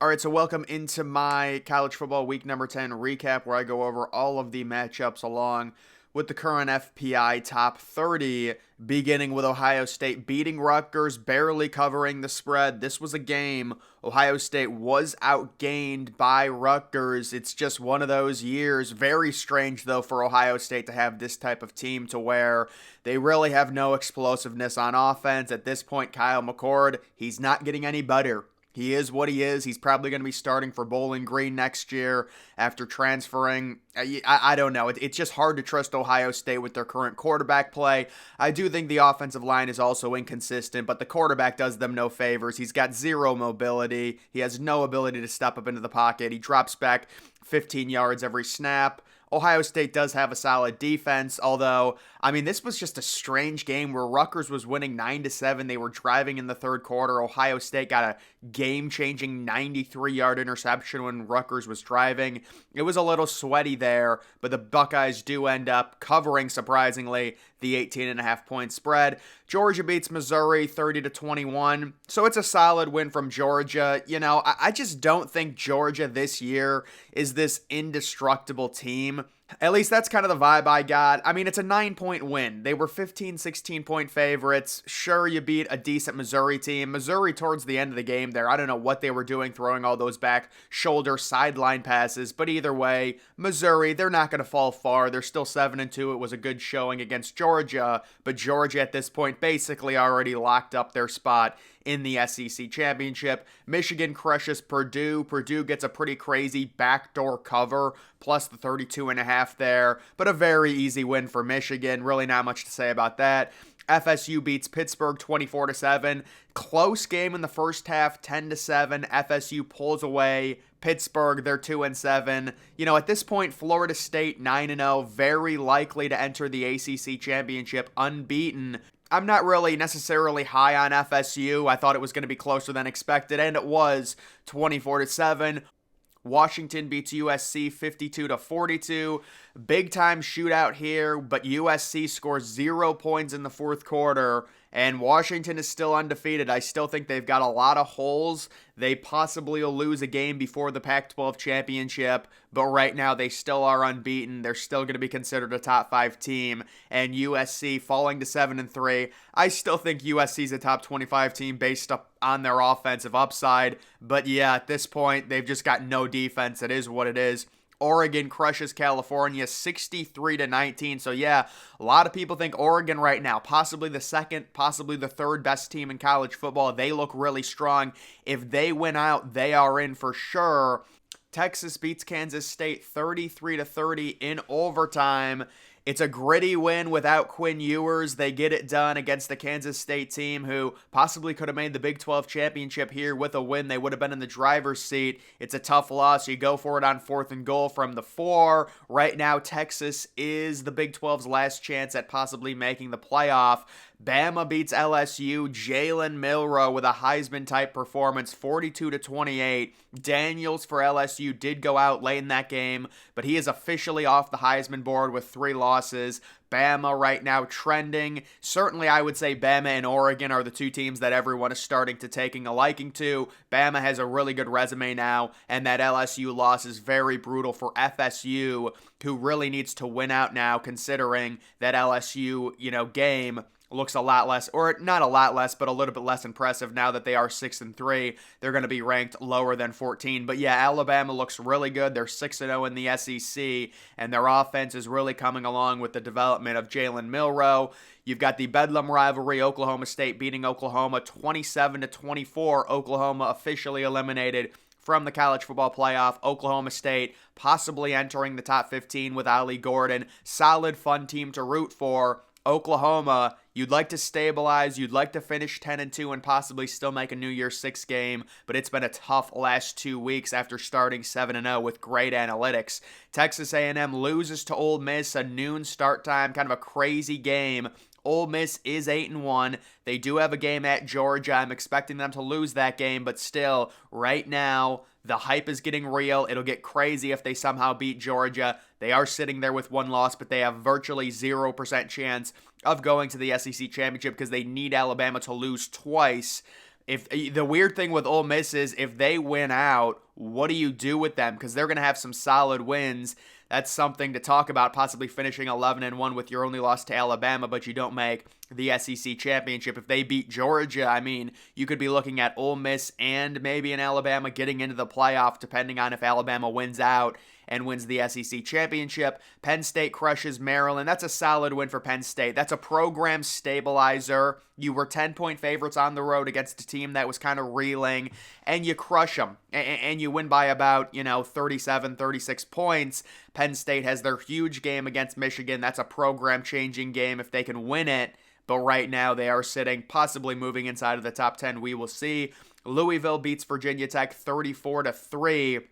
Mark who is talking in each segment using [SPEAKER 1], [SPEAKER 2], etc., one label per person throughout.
[SPEAKER 1] All right, so welcome into my college football week number 10 recap where I go over all of the matchups along with the current FPI top 30, beginning with Ohio State beating Rutgers, barely covering the spread. This was a game Ohio State was outgained by Rutgers. It's just one of those years. Very strange, though, for Ohio State to have this type of team to where they really have no explosiveness on offense. At this point, Kyle McCord, he's not getting any better. He is what he is. He's probably going to be starting for Bowling Green next year after transferring. I don't know. It's just hard to trust Ohio State with their current quarterback play. I do think the offensive line is also inconsistent, but the quarterback does them no favors. He's got zero mobility. He has no ability to step up into the pocket. He drops back 15 yards every snap. Ohio State does have a solid defense, although, this was just a strange game where Rutgers was winning 9-7. They were driving in the third quarter. Ohio State got a game-changing 93-yard interception when Rutgers was driving. It was a little sweaty there, but the Buckeyes do end up covering, surprisingly, the 18.5-point spread. Georgia beats Missouri 30-21, so it's a solid win from Georgia. I just don't think Georgia this year is this indestructible team. At least that's kind of the vibe I got. It's a 9-point win. They were 15, 16-point favorites. Sure, you beat a decent Missouri team. Missouri, towards the end of the game there, I don't know what they were doing throwing all those back shoulder sideline passes, but either way, Missouri, they're not going to fall far. They're still 7-2. It was a good showing against Georgia, but Georgia at this point basically already locked up their spot in the SEC championship. Michigan crushes Purdue. Purdue gets a pretty crazy backdoor cover, plus the 32.5 there, but a very easy win for Michigan. Really not much to say about that. FSU beats Pittsburgh 24-7. Close game in the first half, 10-7. FSU pulls away. Pittsburgh, they're 2-7. At this point, Florida State 9-0, very likely to enter the ACC championship unbeaten. I'm not really necessarily high on FSU. I thought it was going to be closer than expected, and it was 24-7. Washington beats USC 52-42. Big time shootout here, but USC scores 0 points in the fourth quarter, and Washington is still undefeated. I still think they've got a lot of holes. They possibly will lose a game before the Pac-12 championship, but right now they still are unbeaten. They're still going to be considered a top 5 team, and USC falling to 7-3. I still think USC is a top 25 team based up on their offensive upside, but yeah, at this point, they've just got no defense. It is what it is. Oregon crushes California 63-19. So yeah, a lot of people think Oregon right now, possibly the second, possibly the third best team in college football. They look really strong. If they win out, they are in for sure. Texas beats Kansas State 33-30 in overtime. It's a gritty win without Quinn Ewers. They get it done against the Kansas State team who possibly could have made the Big 12 championship here with a win. They would have been in the driver's seat. It's a tough loss. You go for it on 4th and goal from the 4. Right now, Texas is the Big 12's last chance at possibly making the playoff. Bama beats LSU. Jalen Milroe with a Heisman-type performance, 42-28. Daniels for LSU did go out late in that game, but he is officially off the Heisman board with 3 losses. Bama right now trending. Certainly, I would say Bama and Oregon are the 2 teams that everyone is starting to taking a liking to. Bama has a really good resume now, and that LSU loss is very brutal for FSU, who really needs to win out now, considering that LSU, game looks a lot less, or not a lot less, but a little bit less impressive now that they are 6-3. They're going to be ranked lower than 14. But yeah, Alabama looks really good. They're 6-0 in the SEC, and their offense is really coming along with the development of Jalen Milroe. You've got the Bedlam rivalry, Oklahoma State beating Oklahoma 27-24. Oklahoma officially eliminated from the college football playoff. Oklahoma State possibly entering the top 15 with Ali Gordon. Solid, fun team to root for. Oklahoma, you'd like to stabilize, you'd like to finish 10-2 and possibly still make a New Year's 6 game, but it's been a tough last 2 weeks after starting 7-0 with great analytics. Texas A&M loses to Ole Miss, a noon start time, kind of a crazy game. Ole Miss is 8-1. They do have a game at Georgia. I'm expecting them to lose that game, but still, right now, the hype is getting real. It'll get crazy if they somehow beat Georgia. They are sitting there with 1 loss, but they have virtually 0% chance of going to the SEC championship because they need Alabama to lose twice If the weird thing with Ole Miss is if they win out, what do you do with them? Because they're going to have some solid wins. That's something to talk about, possibly finishing 11-1 with your only loss to Alabama, but you don't make the SEC championship. If they beat Georgia, I mean, you could be looking at Ole Miss and maybe an Alabama getting into the playoff, depending on if Alabama wins out and wins the SEC championship. Penn State crushes Maryland. That's a solid win for Penn State. That's a program stabilizer. You were 10-point favorites on the road against a team that was kind of reeling, and you crush them. And you win by about, 37, 36 points. Penn State has their huge game against Michigan. That's a program-changing game if they can win it. But right now they are sitting, possibly moving inside of the top 10. We will see. Louisville beats Virginia Tech 34-3.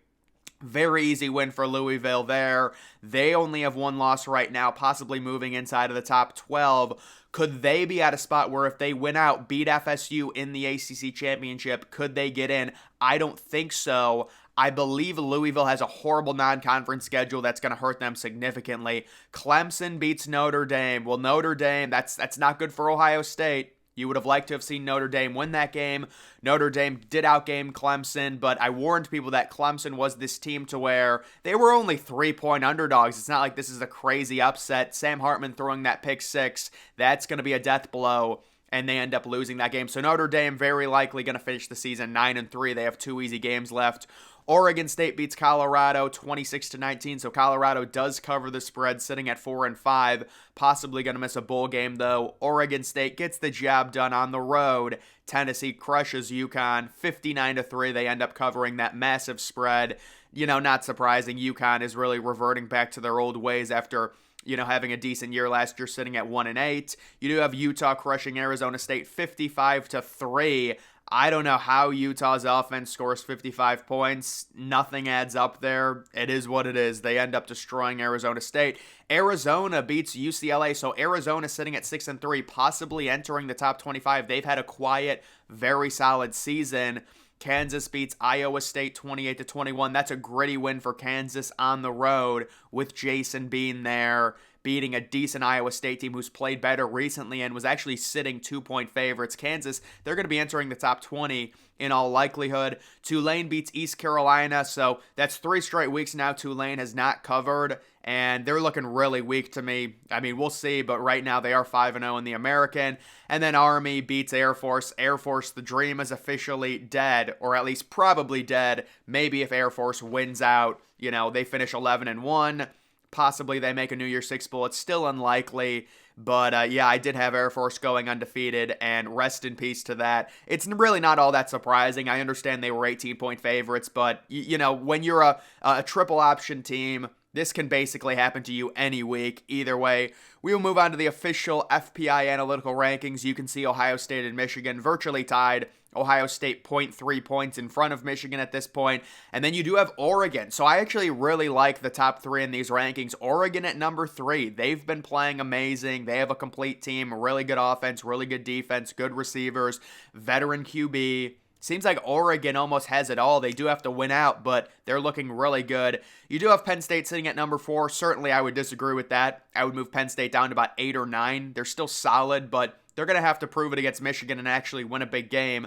[SPEAKER 1] Very easy win for Louisville there. They only have one loss right now, possibly moving inside of the top 12. Could they be at a spot where if they win out, beat FSU in the ACC championship, could they get in? I don't think so. I believe Louisville has a horrible non-conference schedule that's going to hurt them significantly. Clemson beats Notre Dame. Well, Notre Dame, that's not good for Ohio State. You would have liked to have seen Notre Dame win that game. Notre Dame did outgame Clemson, but I warned people that Clemson was this team to where they were only 3-point underdogs. It's not like this is a crazy upset. Sam Hartman throwing that pick six, that's going to be a death blow, and they end up losing that game. So Notre Dame very likely going to finish the season 9-3. They have 2 easy games left. Oregon State beats Colorado 26-19, so Colorado does cover the spread, sitting at 4-5. Possibly going to miss a bowl game, though. Oregon State gets the job done on the road. Tennessee crushes UConn 59-3. They end up covering that massive spread. Not surprising. UConn is really reverting back to their old ways after having a decent year last year, sitting at 1-8. You do have Utah crushing Arizona State 55-3. I don't know how Utah's offense scores 55 points. Nothing adds up there. It is what it is. They end up destroying Arizona State. Arizona beats UCLA, so Arizona sitting at 6-3, possibly entering the top 25. They've had a quiet, very solid season. Kansas beats Iowa State 28-21. That's a gritty win for Kansas on the road with Jason Bean there, beating a decent Iowa State team who's played better recently and was actually sitting 2-point favorites. Kansas, they're going to be entering the top 20 in all likelihood. Tulane beats East Carolina, so that's 3 straight weeks now Tulane has not covered, and they're looking really weak to me. I mean, we'll see, but right now they are 5-0 in the American. And then Army beats Air Force. Air Force, the dream is officially dead, or at least probably dead. Maybe if Air Force wins out, they finish 11-1. Possibly they make a New Year's Six Bowl. It's still unlikely. But yeah, I did have Air Force going undefeated, and rest in peace to that. It's really not all that surprising. I understand they were 18-point favorites, but when you're a triple option team, this can basically happen to you any week. Either way, we will move on to the official FPI analytical rankings. You can see Ohio State and Michigan virtually tied. Ohio State 0.3 points in front of Michigan at this point. And then you do have Oregon. So I actually really like the top 3 in these rankings. Oregon at number 3. They've been playing amazing. They have a complete team, really good offense, really good defense, good receivers, veteran QB. Seems like Oregon almost has it all. They do have to win out, but they're looking really good. You do have Penn State sitting at number 4. Certainly, I would disagree with that. I would move Penn State down to about 8 or 9. They're still solid, but they're going to have to prove it against Michigan and actually win a big game.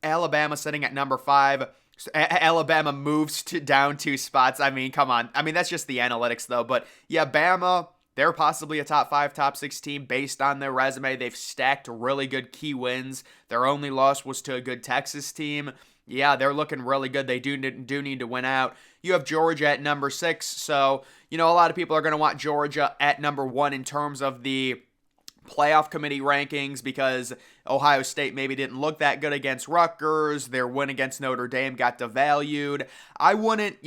[SPEAKER 1] Alabama sitting at number 5. Alabama moves down 2 spots. I mean, come on. I mean, that's just the analytics, though. But yeah, Bama, they're possibly a top 5, top 6 team based on their resume. They've stacked really good key wins. Their only loss was to a good Texas team. Yeah, they're looking really good. They do need to win out. You have Georgia at number 6. So, a lot of people are going to want Georgia at number 1 in terms of the playoff committee rankings because Ohio State maybe didn't look that good against Rutgers. Their win against Notre Dame got devalued. I wouldn't,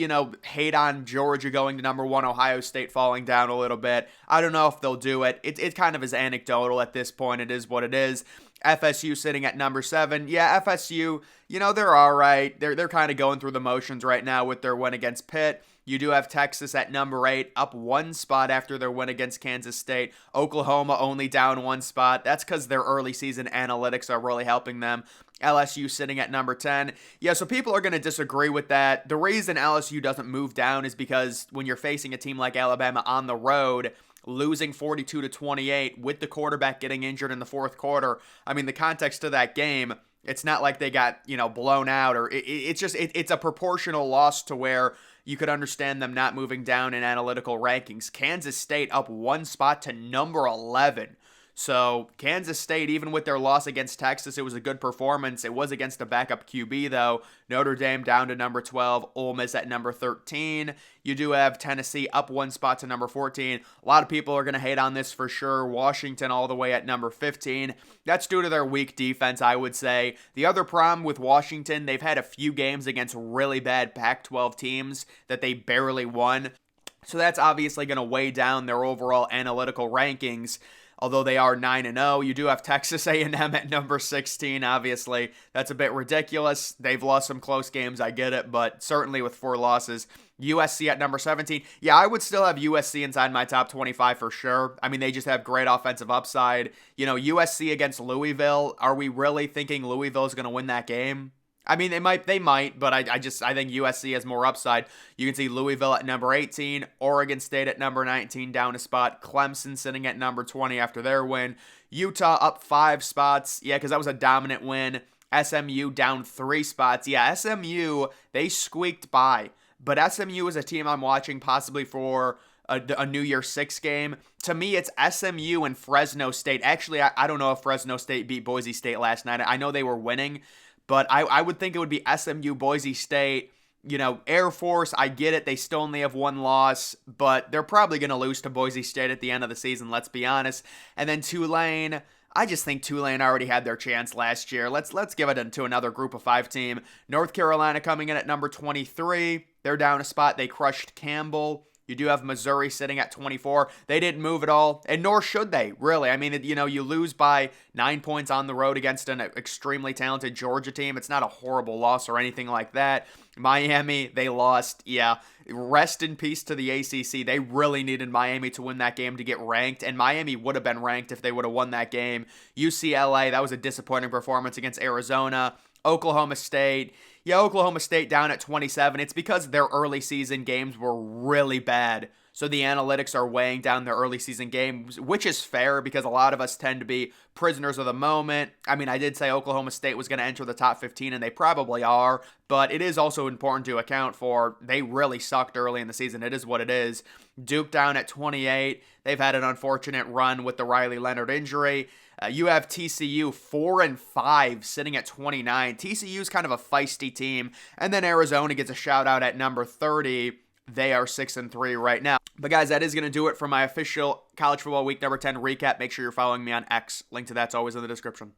[SPEAKER 1] hate on Georgia going to number 1, Ohio State falling down a little bit. I don't know if they'll do it. It kind of is anecdotal at this point. It is what it is. FSU sitting at number 7. Yeah, FSU, they're all right. They're kind of going through the motions right now with their win against Pitt. You do have Texas at number 8, up 1 spot after their win against Kansas State. Oklahoma only down 1 spot. That's because their early season analytics are really helping them. LSU sitting at number 10. Yeah, so people are going to disagree with that. The reason LSU doesn't move down is because when you're facing a team like Alabama on the road, losing 42-28 with the quarterback getting injured in the 4th quarter, I mean, the context of that game, It's not like they got, blown out, or it's just it's a proportional loss to where you could understand them not moving down in analytical rankings. Kansas State up one spot to number 11. So Kansas State, even with their loss against Texas, it was a good performance. It was against a backup QB, though. Notre Dame down to number 12. Ole Miss at number 13. You do have Tennessee up one spot to number 14. A lot of people are going to hate on this for sure. Washington all the way at number 15. That's due to their weak defense, I would say. The other problem with Washington, they've had a few games against really bad Pac-12 teams that they barely won. So that's obviously going to weigh down their overall analytical rankings. Although they are 9-0, you do have Texas A&M at number 16, obviously. That's a bit ridiculous. They've lost some close games, I get it, but certainly with 4 losses. USC at number 17. Yeah, I would still have USC inside my top 25 for sure. I mean, they just have great offensive upside. USC against Louisville. Are we really thinking Louisville is going to win that game? I mean, they might, but I think USC has more upside. You can see Louisville at number 18, Oregon State at number 19, down a spot, Clemson sitting at number 20 after their win, Utah up 5 spots, yeah, because that was a dominant win, SMU down 3 spots, yeah, SMU, they squeaked by, but SMU is a team I'm watching possibly for a New Year's 6 game. To me, it's SMU and Fresno State. Actually, I don't know if Fresno State beat Boise State last night. I know they were winning, but I would think it would be SMU, Boise State, Air Force. I get it. They still only have 1 loss, but they're probably going to lose to Boise State at the end of the season, let's be honest. And then Tulane, I just think Tulane already had their chance last year. Let's give it to another group of 5 team. North Carolina coming in at number 23. They're down a spot. They crushed Campbell. You do have Missouri sitting at 24. They didn't move at all, and nor should they, really. I mean, you lose by 9 points on the road against an extremely talented Georgia team. It's not a horrible loss or anything like that. Miami, they lost. Yeah, rest in peace to the ACC. They really needed Miami to win that game to get ranked, and Miami would have been ranked if they would have won that game. UCLA, that was a disappointing performance against Arizona. Oklahoma State. Yeah, Oklahoma State down at 27. It's because their early season games were really bad. So the analytics are weighing down their early season games, which is fair because a lot of us tend to be prisoners of the moment. I mean, I did say Oklahoma State was going to enter the top 15, and they probably are. But it is also important to account for they really sucked early in the season. It is what it is. Duke down at 28. They've had an unfortunate run with the Riley Leonard injury. You have TCU 4-5 sitting at 29. TCU's kind of a feisty team. And then Arizona gets a shout out at number 30. They are 6-3 right now. But guys, that is going to do it for my official College Football Week number 10 recap. Make sure you're following me on X. Link to that's always in the description.